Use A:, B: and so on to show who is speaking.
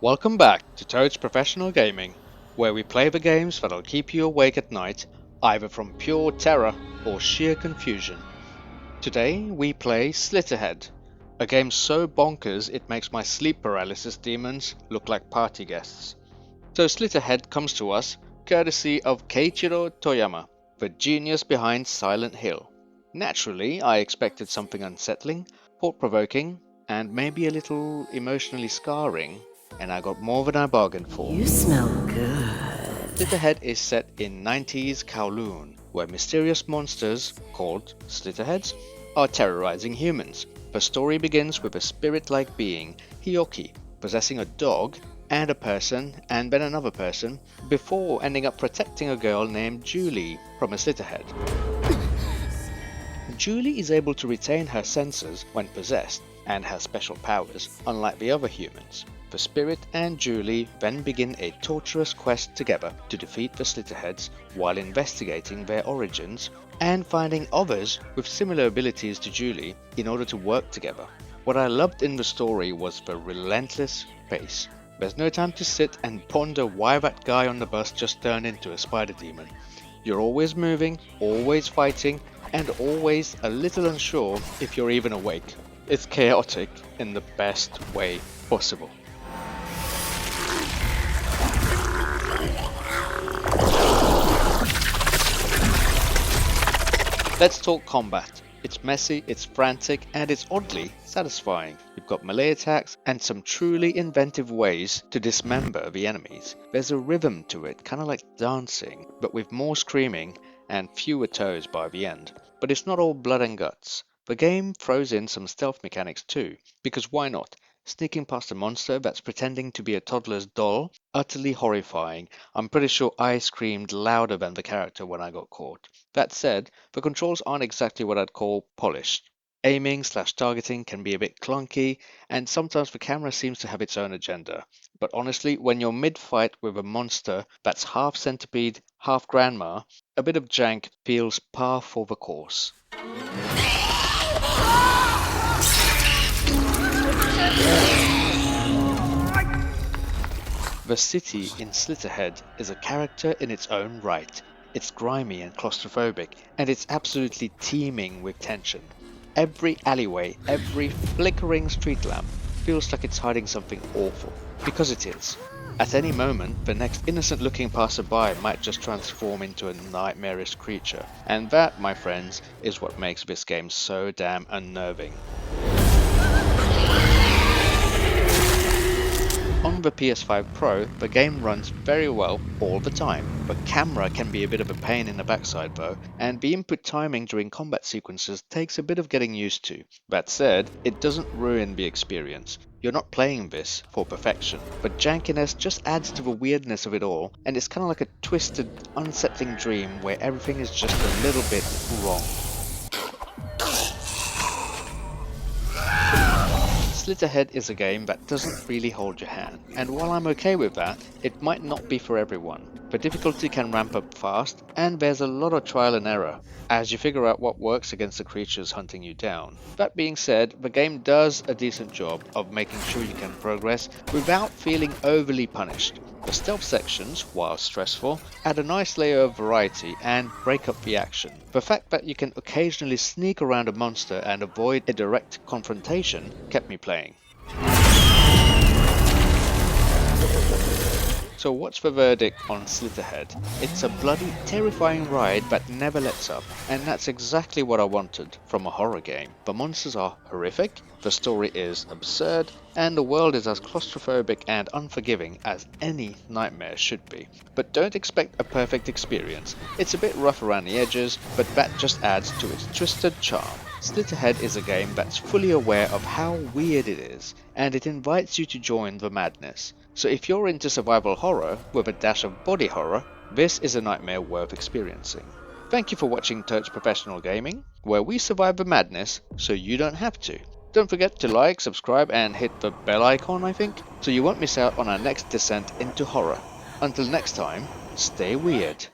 A: Welcome back to Totes Professional Gaming, where we play the games that'll keep you awake at night, either from pure terror or sheer confusion. Today we play Slitterhead, a game so bonkers it makes my sleep paralysis demons look like party guests. So Slitterhead comes to us courtesy of Keiichiro Toyama, the genius behind Silent Hill. Naturally, I expected something unsettling, thought-provoking, and maybe a little emotionally scarring, and I got more than I bargained for.
B: You smell good.
A: Slitterhead is set in 90s Kowloon, where mysterious monsters, called Slitterheads, are terrorizing humans. The story begins with a spirit-like being, Hioki, possessing a dog and a person and then another person, before ending up protecting a girl named Julie from a Slitterhead. Julie is able to retain her senses when possessed and has special powers, unlike the other humans. The spirit and Julie then begin a torturous quest together to defeat the Slitterheads while investigating their origins and finding others with similar abilities to Julie in order to work together. What I loved in the story was the relentless pace. There's no time to sit and ponder why that guy on the bus just turned into a spider demon. You're always moving, always fighting, and always a little unsure if you're even awake. It's chaotic in the best way possible. Let's talk combat. It's messy, it's frantic, and it's oddly satisfying. You've got melee attacks and some truly inventive ways to dismember the enemies. There's a rhythm to it, kind of like dancing, but with more screaming and fewer toes by the end. But it's not all blood and guts. The game throws in some stealth mechanics too, because why not? Sneaking past a monster that's pretending to be a toddler's doll? Utterly horrifying. I'm pretty sure I screamed louder than the character when I got caught. That said, the controls aren't exactly what I'd call polished. Aiming/targeting can be a bit clunky, and sometimes the camera seems to have its own agenda. But honestly, when you're mid-fight with a monster that's half centipede, half grandma, a bit of jank feels par for the course. The city in Slitterhead is a character in its own right. It's grimy and claustrophobic, and it's absolutely teeming with tension. Every alleyway, every flickering street lamp feels like it's hiding something awful, because it is. At any moment, the next innocent-looking passerby might just transform into a nightmarish creature, and that, my friends, is what makes this game so damn unnerving. On the PS5 Pro, the game runs very well all the time. The camera can be a bit of a pain in the backside though, and the input timing during combat sequences takes a bit of getting used to. That said, it doesn't ruin the experience. You're not playing this for perfection, but jankiness just adds to the weirdness of it all, and it's kind of like a twisted, unsettling dream where everything is just a little bit wrong. Slitterhead is a game that doesn't really hold your hand, and while I'm okay with that, it might not be for everyone. The difficulty can ramp up fast, and there's a lot of trial and error as you figure out what works against the creatures hunting you down. That being said, the game does a decent job of making sure you can progress without feeling overly punished. The stealth sections, while stressful, add a nice layer of variety and break up the action. The fact that you can occasionally sneak around a monster and avoid a direct confrontation kept me playing. So what's the verdict on Slitterhead? It's a bloody, terrifying ride that never lets up, and that's exactly what I wanted from a horror game. The monsters are horrific, the story is absurd, and the world is as claustrophobic and unforgiving as any nightmare should be. But don't expect a perfect experience. It's a bit rough around the edges, but that just adds to its twisted charm. Slitterhead is a game that's fully aware of how weird it is, and it invites you to join the madness. So if you're into survival horror with a dash of body horror, this is a nightmare worth experiencing. Thank you for watching Totes Professional Gaming, where we survive the madness so you don't have to. Don't forget to like, subscribe and hit the bell icon, I think, so you won't miss out on our next descent into horror. Until next time, stay weird.